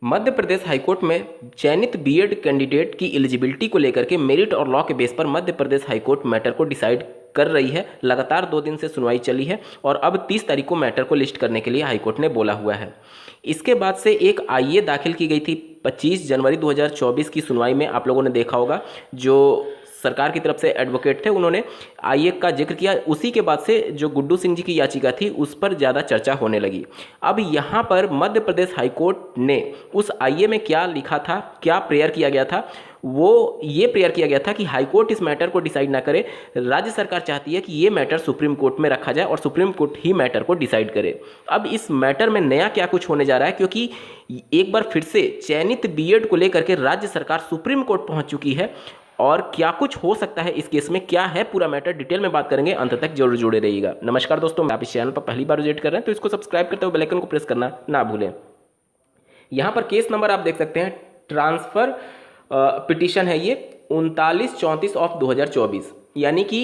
Madhya Pradesh high court में चयनित BEd candidate की एलिजिबिलिटी को लेकर के मेरिट और लॉ के बेस पर मध्य प्रदेश हाईकोर्ट मैटर को डिसाइड कर रही है। लगातार 2 दिन से सुनवाई चली है और अब 30 तारीख को मैटर को लिस्ट करने के लिए हाईकोर्ट ने बोला हुआ है। इसके बाद से एक आईए दाखिल की गई थी 25 जनवरी 2024 की सुनवाई में। आप लोगों ने देखा होगा, जो सरकार की तरफ से एडवोकेट थे उन्होंने आईए का जिक्र किया। उसी के बाद से जो गुड्डू सिंह जी की याचिका थी उस पर ज़्यादा चर्चा होने लगी। अब यहाँ पर मध्य प्रदेश हाईकोर्ट ने उस आईए में क्या लिखा था, क्या प्रेयर किया गया था, वो ये प्रेयर किया गया था कि हाईकोर्ट इस मैटर को डिसाइड ना करे। राज्य सरकार चाहती है कि ये मैटर सुप्रीम कोर्ट में रखा जाए और सुप्रीम कोर्ट ही मैटर को डिसाइड करे। अब इस मैटर में नया क्या कुछ होने जा रहा है, क्योंकि एक बार फिर से चयनित बीएड को लेकर के राज्य सरकार सुप्रीम कोर्ट पहुंच चुकी है और क्या कुछ हो सकता है इस केस में, क्या है पूरा मैटर, डिटेल में बात करेंगे। अंत तक जरूर जुड़े रहिएगा। नमस्कार दोस्तों, आप इस चैनल पर पहली बार विजिट कर रहे हैं तो इसको सब्सक्राइब करते हुए बेल आइकन को प्रेस करना ना भूलें। यहाँ पर केस नंबर आप देख सकते हैं, ट्रांसफर पिटीशन है ये 3934 ऑफ 2024, यानी कि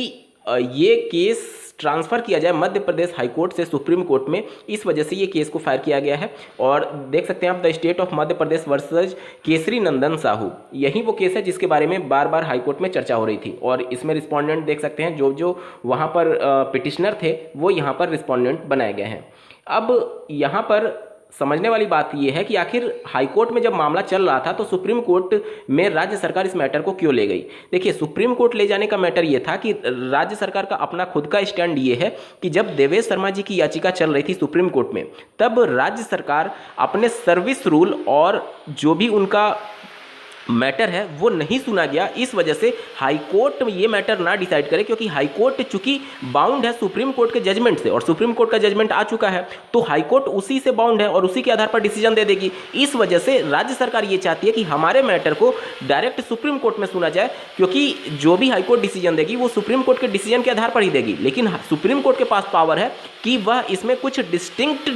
ये केस ट्रांसफ़र किया जाए मध्य प्रदेश हाईकोर्ट से सुप्रीम कोर्ट में। इस वजह से ये केस को फायर किया गया है। और देख सकते हैं आप, the state of Madhya Pradesh versus Kesari Nandan Sahu, यही वो केस है जिसके बारे में बार बार हाईकोर्ट में चर्चा हो रही थी। और इसमें रिस्पोंडेंट देख सकते हैं, जो जो वहाँ पर पिटिशनर थे वो यहाँ पर रिस्पोंडेंट बनाए गए हैं। अब यहाँ पर समझने वाली बात यह है कि आखिर हाईकोर्ट में जब मामला चल रहा था तो सुप्रीम कोर्ट में राज्य सरकार इस मैटर को क्यों ले गई। देखिए, सुप्रीम कोर्ट ले जाने का मैटर यह था कि राज्य सरकार का अपना खुद का स्टैंड ये है कि जब देवेश शर्मा जी की याचिका चल रही थी सुप्रीम कोर्ट में, तब राज्य सरकार अपने सर्विस रूल और जो भी उनका मैटर है वो नहीं सुना गया। इस वजह से हाईकोर्ट ये मैटर ना डिसाइड करे, क्योंकि हाईकोर्ट चूंकि बाउंड है सुप्रीम कोर्ट के जजमेंट से और सुप्रीम कोर्ट का जजमेंट आ चुका है, तो हाईकोर्ट उसी से बाउंड है और उसी के आधार पर डिसीजन दे देगी। इस वजह से राज्य सरकार ये चाहती है कि हमारे मैटर को डायरेक्ट सुप्रीम कोर्ट में सुना जाए, क्योंकि जो भी हाईकोर्ट डिसीजन देगी वो सुप्रीम कोर्ट के डिसीजन के आधार पर ही देगी। लेकिन सुप्रीम कोर्ट के पास पावर है कि वह इसमें कुछ डिस्टिंक्ट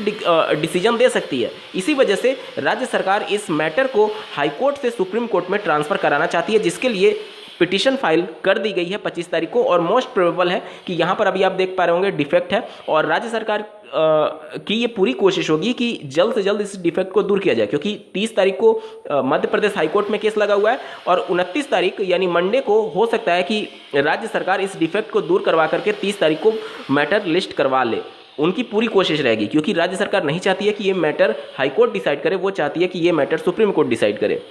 डिसीजन दे सकती है। इसी वजह से राज्य सरकार इस मैटर को हाईकोर्ट से सुप्रीम कोर्ट में ट्रांसफर कराना चाहती है, जिसके लिए पिटीशन फाइल कर दी गई है 25 तारीख को। और मोस्ट प्रोबेबल है कि यहाँ पर अभी आप देख पा रहे होंगे डिफेक्ट है, और राज्य सरकार की ये पूरी कोशिश होगी कि जल्द से जल्द इस डिफेक्ट को दूर किया जाए, क्योंकि 30 तारीख को मध्य प्रदेश हाईकोर्ट में केस लगा हुआ है और 29 तारीख यानी मंडे को हो सकता है कि राज्य सरकार इस डिफेक्ट को दूर करवा करके 30 तारीख को मैटर लिस्ट करवा ले। उनकी पूरी कोशिश रहेगी, क्योंकि राज्य सरकार नहीं चाहती है कि ये मैटर हाईकोर्ट डिसाइड करे, वो चाहती है कि ये मैटर सुप्रीम कोर्ट डिसाइड करे।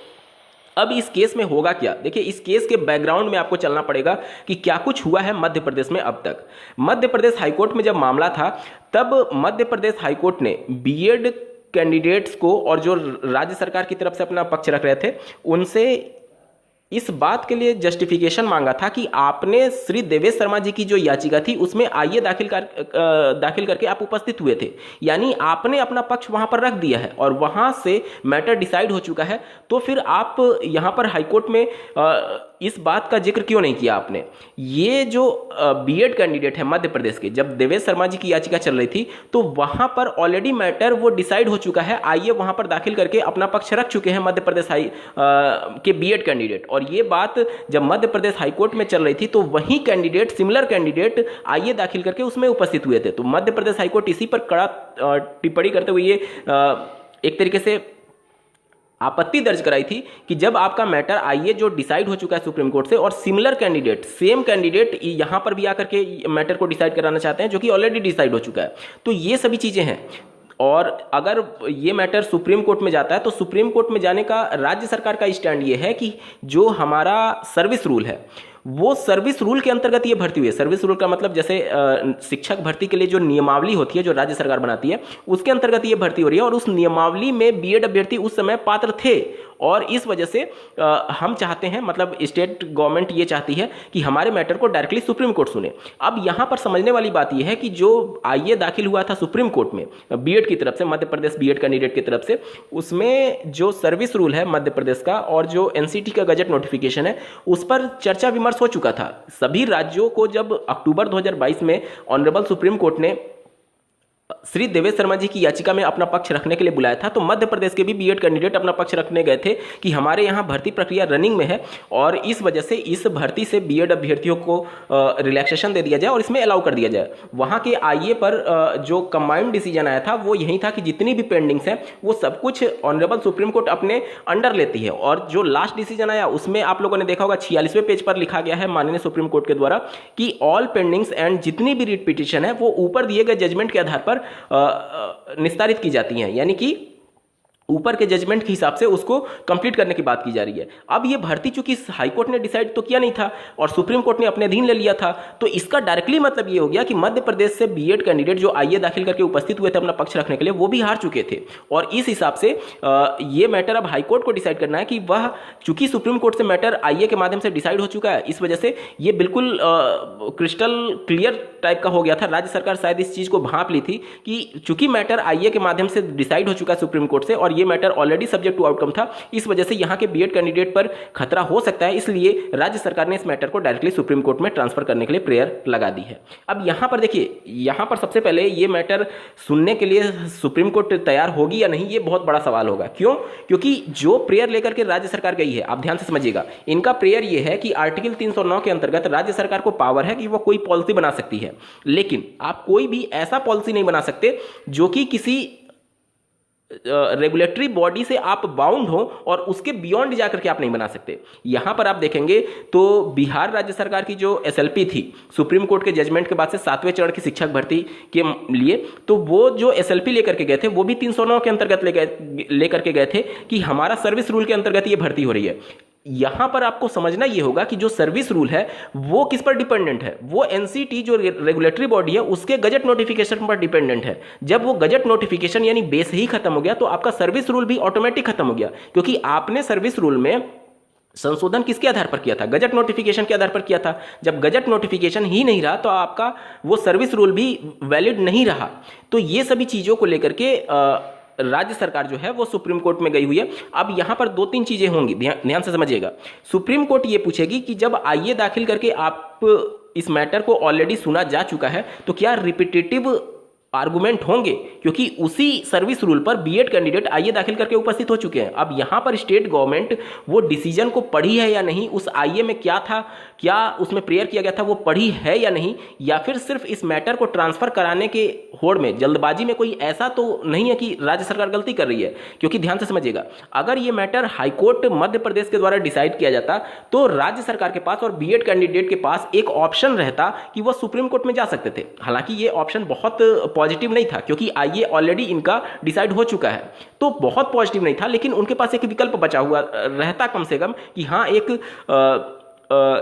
अब इस केस में होगा क्या, देखिए इस केस के बैकग्राउंड में आपको चलना पड़ेगा कि क्या कुछ हुआ है मध्य प्रदेश में अब तक। मध्य प्रदेश हाईकोर्ट में जब मामला था तब मध्य प्रदेश हाईकोर्ट ने बीएड कैंडिडेट्स को और जो राज्य सरकार की तरफ से अपना पक्ष रख रहे थे उनसे इस बात के लिए जस्टिफिकेशन मांगा था कि आपने श्री देवेश शर्मा जी की जो याचिका थी उसमें आईए दाखिल करके आप उपस्थित हुए थे, यानी आपने अपना पक्ष वहां पर रख दिया है और वहां से मैटर डिसाइड हो चुका है। तो फिर आप यहां पर हाईकोर्ट में इस बात का जिक्र क्यों नहीं किया आपने। ये जो बीएड कैंडिडेट है मध्य प्रदेश के, जब देवेश शर्मा जी की याचिका चल रही थी तो वहां पर ऑलरेडी मैटर वो डिसाइड हो चुका है। आईए वहां पर दाखिल करके अपना पक्ष रख चुके हैं मध्य प्रदेश के बीएड कैंडिडेट। और ये बात जब मध्य प्रदेश हाईकोर्ट में चल रही थी तो वही कैंडिडेट, सिमिलर कैंडिडेट आईए दाखिल करके उसमें उपस्थित हुए थे। तो मध्य प्रदेश हाईकोर्ट इसी पर कड़ा टिप्पणी करते हुए ये एक तरीके से आपत्ति दर्ज कराई थी कि जब आपका मैटर आईए जो डिसाइड हो चुका है सुप्रीम कोर्ट से और सिमिलर कैंडिडेट, सेम कैंडिडेट यहां पर भी आकर के मैटर को डिसाइड कराना चाहते हैं जो कि ऑलरेडी डिसाइड हो चुका है, तो ये सभी चीजें हैं। और अगर ये मैटर सुप्रीम कोर्ट में जाता है तो सुप्रीम कोर्ट में जाने का राज्य सरकार का स्टैंड ये है कि जो हमारा सर्विस रूल है वो सर्विस रूल के अंतर्गत ये भर्ती हुई है। सर्विस रूल का मतलब जैसे शिक्षक भर्ती के लिए जो नियमावली होती है जो राज्य सरकार बनाती है उसके अंतर्गत ये भर्ती हो रही है, और उस नियमावली में बीएड अभ्यर्थी उस समय पात्र थे। और इस वजह से हम चाहते हैं, मतलब स्टेट गवर्नमेंट ये चाहती है कि हमारे मैटर को डायरेक्टली सुप्रीम कोर्ट सुने। अब यहाँ पर समझने वाली बात यह है कि जो आईए दाखिल हुआ था सुप्रीम कोर्ट में बीएड की तरफ से, मध्य प्रदेश बीएड कैंडिडेट की तरफ से, उसमें जो सर्विस रूल है मध्य प्रदेश का और जो एनसीटी का गजट नोटिफिकेशन है उस पर चर्चा विमर्श हो चुका था। सभी राज्यों को जब अक्टूबर 2022 में ऑनरेबल सुप्रीम कोर्ट ने श्री देवेश शर्मा जी की याचिका में अपना पक्ष रखने के लिए बुलाया था, तो मध्य प्रदेश के भी बीएड कैंडिडेट अपना पक्ष रखने गए थे कि हमारे यहाँ भर्ती प्रक्रिया रनिंग में है और इस वजह से इस भर्ती से बीएड अभ्यर्थियों को रिलैक्सेशन दे दिया जाए और इसमें अलाउ कर दिया जाए। वहाँ के आईए पर जो कंबाइंड डिसीजन आया था वो यही था कि जितनी भी पेंडिंग्स हैं वो सब कुछ ऑनरेबल सुप्रीम कोर्ट अपने अंडर लेती है। और जो लास्ट डिसीजन आया उसमें आप लोगों ने देखा होगा 46वें पेज पर लिखा गया है माननीय सुप्रीम कोर्ट के द्वारा कि ऑल पेंडिंग्स एंड जितनी भी रिट पिटिशन है वो ऊपर दिए गए जजमेंट के आधार पर निस्तारित की जाती हैं, यानी कि ऊपर के जजमेंट के हिसाब से उसको कंप्लीट करने की बात की जा रही है। अब ये भर्ती चूंकि हाई कोर्ट ने डिसाइड तो किया नहीं था और सुप्रीम कोर्ट ने अपने अधीन ले लिया था, तो इसका डायरेक्टली मतलब ये हो गया कि मध्य प्रदेश से बीएड कैंडिडेट जो आईए दाखिल करके उपस्थित हुए थे अपना पक्ष रखने के लिए वो भी हार चुके थे। और इस हिसाब से ये मैटर अब हाई कोर्ट को डिसाइड करना है कि वह चूंकि सुप्रीम कोर्ट से मैटर आईए के माध्यम से डिसाइड हो चुका है, इस वजह से ये बिल्कुल क्रिस्टल क्लियर टाइप का हो गया था। राज्य सरकार शायद इस चीज को भांप ली थी कि चूंकि मैटर आईए के माध्यम से डिसाइड हो चुका है सुप्रीम कोर्ट से और ये matter already subject to outcome था, इस वजह से यहां के बीएड कैंडिडेट पर खतरा हो सकता है, इसलिए राज्य सरकार ने इस मैटर को डायरेक्टली सुप्रीम कोर्ट में ट्रांसफर करने के लिए प्रेयर लगा दी है। अब यहां पर देखिए, यहां पर सबसे पहले ये मैटर सुनने के लिए सुप्रीम कोर्ट तैयार होगी या नहीं, ये बहुत बड़ा सवाल होगा। क्यों? क्योंकि जो प्रेयर लेकर के राज्य सरकार गई है, आप ध्यान से समझिएगा, इनका प्रेयर ये है कि आर्टिकल 309 के अंतर्गत राज्य सरकार को पावर है कि वो कोई पॉलिसी बना सकती है, लेकिन आप कोई भी ऐसा पॉलिसी नहीं बना सकते जो कि किसी रेगुलेटरी बॉडी से आप बाउंड हो और उसके बियॉन्ड जाकर के आप नहीं बना सकते। यहां पर आप देखेंगे तो बिहार राज्य सरकार की जो एसएलपी थी सुप्रीम कोर्ट के जजमेंट के बाद से 7वें चरण की शिक्षक भर्ती के लिए, तो वो जो एसएलपी लेकर के गए थे वो भी 309 के अंतर्गत लेकर के गए थे कि हमारा सर्विस रूल के अंतर्गत ये भर्ती हो रही है। यहां पर आपको समझना यह होगा कि जो सर्विस रूल है वो किस पर डिपेंडेंट है, वो एनसीटी जो रेगुलेटरी बॉडी है उसके गजट नोटिफिकेशन पर डिपेंडेंट है। जब वो गजट नोटिफिकेशन यानी बेस ही खत्म हो गया तो आपका सर्विस रूल भी ऑटोमेटिक खत्म हो गया, क्योंकि आपने सर्विस रूल में संशोधन किसके आधार पर किया था? गजट नोटिफिकेशन के आधार पर किया था। जब गजट नोटिफिकेशन ही नहीं रहा तो आपका वो सर्विस रूल भी वैलिड नहीं रहा। तो ये सभी चीजों को लेकर के राज्य सरकार जो है वो सुप्रीम कोर्ट में गई हुई है। अब यहां पर 2-3 चीजें होंगी, ध्यान से समझिएगा। सुप्रीम कोर्ट ये पूछेगी कि जब आईए दाखिल करके आप इस मैटर को ऑलरेडी सुना जा चुका है तो क्या रिपीटेटिव आर्गुमेंट होंगे, क्योंकि उसी सर्विस रूल पर बीएड कैंडिडेट आईए दाखिल करके उपस्थित हो चुके हैं। अब यहां पर स्टेट गवर्नमेंट वो डिसीजन को पढ़ी है या नहीं, उस आईए में क्या था, क्या उसमें प्रेयर किया गया था वो पढ़ी है या नहीं, या फिर सिर्फ इस मैटर को ट्रांसफर कराने के होड़ में जल्दबाजी में कोई ऐसा तो नहीं है कि राज्य सरकार गलती कर रही है। क्योंकि ध्यान से समझिएगा, अगर ये मैटर हाईकोर्ट मध्य प्रदेश के द्वारा डिसाइड किया जाता तो राज्य सरकार के पास और बीएड कैंडिडेट के पास एक ऑप्शन रहता कि वह सुप्रीम कोर्ट में जा सकते थे। हालांकि ये ऑप्शन बहुत पॉजिटिव नहीं था क्योंकि आईए ऑलरेडी इनका डिसाइड हो चुका है, तो बहुत पॉजिटिव नहीं था, लेकिन उनके पास एक विकल्प बचा हुआ रहता कम से कम कि हाँ एक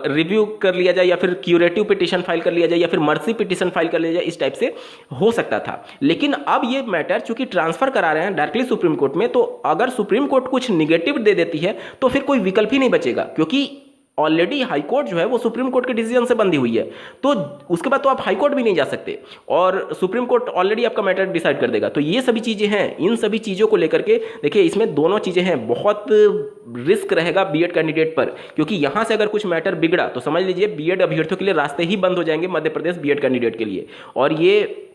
रिव्यू कर लिया जाए या फिर क्यूरेटिव पिटीशन फाइल कर लिया जाए या फिर मर्सी पिटीशन फाइल कर लिया जाए, इस टाइप से हो सकता था। लेकिन अब ये मैटर चूंकि ट्रांसफर करा रहे हैं डायरेक्टली सुप्रीम कोर्ट में, तो अगर सुप्रीम कोर्ट कुछ निगेटिव दे देती है तो फिर कोई विकल्प ही नहीं बचेगा, क्योंकि ऑलरेडी हाईकोर्ट जो है वो सुप्रीम कोर्ट के डिसीजन से बंधी हुई है। तो उसके बाद तो आप हाईकोर्ट भी नहीं जा सकते और सुप्रीम कोर्ट ऑलरेडी आपका मैटर डिसाइड कर देगा। तो ये सभी चीजें हैं, इन सभी चीजों को लेकर के देखिए, इसमें दोनों चीजें हैं, बहुत रिस्क रहेगा बीएड कैंडिडेट पर, क्योंकि यहां से अगर कुछ मैटर बिगड़ा तो समझ लीजिए बीएड अभ्यर्थियों के लिए रास्ते ही बंद हो जाएंगे मध्य प्रदेश बीएड कैंडिडेट के लिए। और ये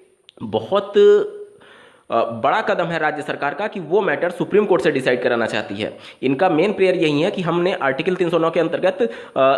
बहुत बड़ा कदम है राज्य सरकार का कि वो मैटर सुप्रीम कोर्ट से डिसाइड कराना चाहती है। इनका मेन प्रेयर यही है कि हमने आर्टिकल 309 के अंतर्गत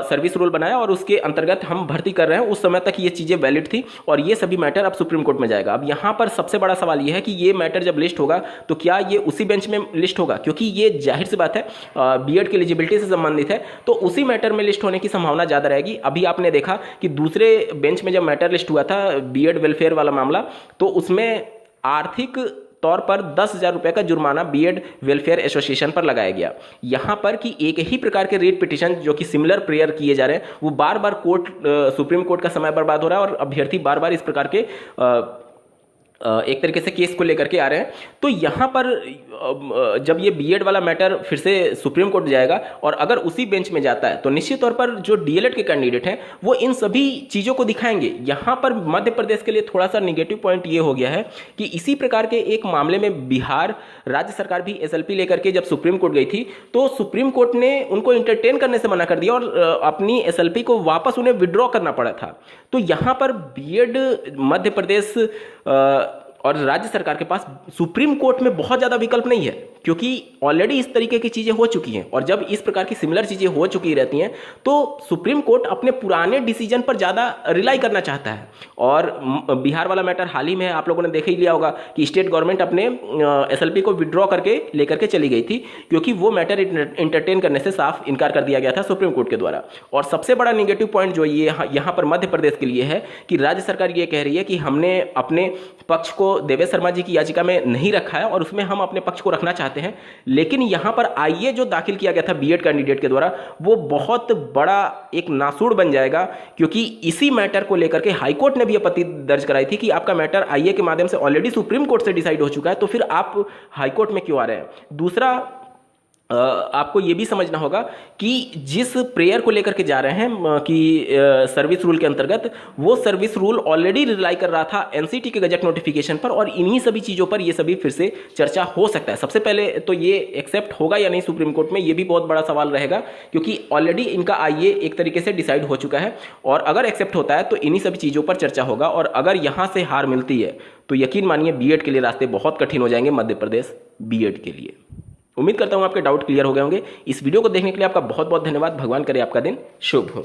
सर्विस रूल बनाया और उसके अंतर्गत हम भर्ती कर रहे हैं, उस समय तक ये चीज़ें वैलिड थी और ये सभी मैटर अब सुप्रीम कोर्ट में जाएगा। अब यहाँ पर सबसे बड़ा सवाल ये है कि ये मैटर जब लिस्ट होगा तो क्या ये उसी बेंच में लिस्ट होगा, क्योंकि ये जाहिर सी बात है बीएड की एलिजिबिलिटी से संबंधित है, तो उसी मैटर में लिस्ट होने की संभावना ज़्यादा रहेगी। अभी आपने देखा कि दूसरे बेंच में जब मैटर लिस्ट हुआ था बीएड वेलफेयर वाला मामला, तो उसमें आर्थिक तौर पर 10,000 रुपए का जुर्माना बीएड वेलफेयर एसोसिएशन पर लगाया गया। यहां पर कि एक ही प्रकार के रीट पिटीशन जो कि सिमिलर प्रेयर किए जा रहे हैं, वो बार बार सुप्रीम कोर्ट का समय बर्बाद हो रहा है और अभ्यर्थी बार बार इस प्रकार के एक तरीके से केस को लेकर के आ रहे हैं। तो यहाँ पर जब ये बीएड वाला मैटर फिर से सुप्रीम कोर्ट जाएगा और अगर उसी बेंच में जाता है तो निश्चित तौर पर जो डीएलएड के कैंडिडेट हैं वो इन सभी चीज़ों को दिखाएंगे। यहाँ पर मध्य प्रदेश के लिए थोड़ा सा निगेटिव पॉइंट ये हो गया है कि इसी प्रकार के एक मामले में बिहार राज्य सरकार भी एसएलपी लेकर के जब सुप्रीम कोर्ट गई थी तो सुप्रीम कोर्ट ने उनको इंटरटेन करने से मना कर दिया और अपनी एसएलपी को वापस उन्हें विड्रॉ करना पड़ा था। तो यहाँ पर बीएड मध्य प्रदेश और राज्य सरकार के पास सुप्रीम कोर्ट में बहुत ज़्यादा विकल्प नहीं है, क्योंकि ऑलरेडी इस तरीके की चीज़ें हो चुकी हैं। और जब इस प्रकार की सिमिलर चीज़ें हो चुकी रहती हैं तो सुप्रीम कोर्ट अपने पुराने डिसीजन पर ज़्यादा रिलाई करना चाहता है। और बिहार वाला मैटर हाल ही में आप लोगों ने देख ही लिया होगा कि स्टेट गवर्नमेंट अपने SLP को विड्रॉ करके लेकर के चली गई थी, क्योंकि वो मैटर इंटरटेन करने से साफ इनकार कर दिया गया था सुप्रीम कोर्ट के द्वारा। और सबसे बड़ा निगेटिव पॉइंट जो ये यहाँ पर मध्य प्रदेश के लिए है कि राज्य सरकार ये कह रही है कि हमने अपने पक्ष को देवेश शर्मा जी की याचिका में नहीं रखा है और उसमें हम अपने पक्ष को रखना चाहते हैं। लेकिन यहाँ पर आईए जो दाखिल किया गया था बीएड कैंडिडेट के द्वारा, वो बहुत बड़ा एक नासूड़ बन जाएगा, क्योंकि इसी मैटर को लेकर के हाईकोर्ट ने भी आपत्ति दर्ज कराई थी कि आपका मैटर आईए के माध्यम से ऑलरेडी सुप्रीम कोर्ट से डिसाइड हो चुका है, तो फिर आप हाईकोर्ट में क्यों आ रहे हैं। दूसरा, आपको ये भी समझना होगा कि जिस प्रेयर को लेकर के जा रहे हैं कि सर्विस रूल के अंतर्गत, वो सर्विस रूल ऑलरेडी रिलाई कर रहा था एनसीटी के गजट नोटिफिकेशन पर, और इन्हीं सभी चीज़ों पर ये सभी फिर से चर्चा हो सकता है। सबसे पहले तो ये एक्सेप्ट होगा या नहीं सुप्रीम कोर्ट में, ये भी बहुत बड़ा सवाल रहेगा, क्योंकि ऑलरेडी इनका आईए एक तरीके से डिसाइड हो चुका है। और अगर एक्सेप्ट होता है तो इन्हीं सभी चीज़ों पर चर्चा होगा, और अगर यहाँ से हार मिलती है तो यकीन मानिए बीएड के लिए रास्ते बहुत कठिन हो जाएंगे मध्य प्रदेश बीएड के लिए। उम्मीद करता हूं आपके डाउट क्लियर हो गए होंगे। इस वीडियो को देखने के लिए आपका बहुत बहुत धन्यवाद। भगवान करे आपका दिन शुभ हो।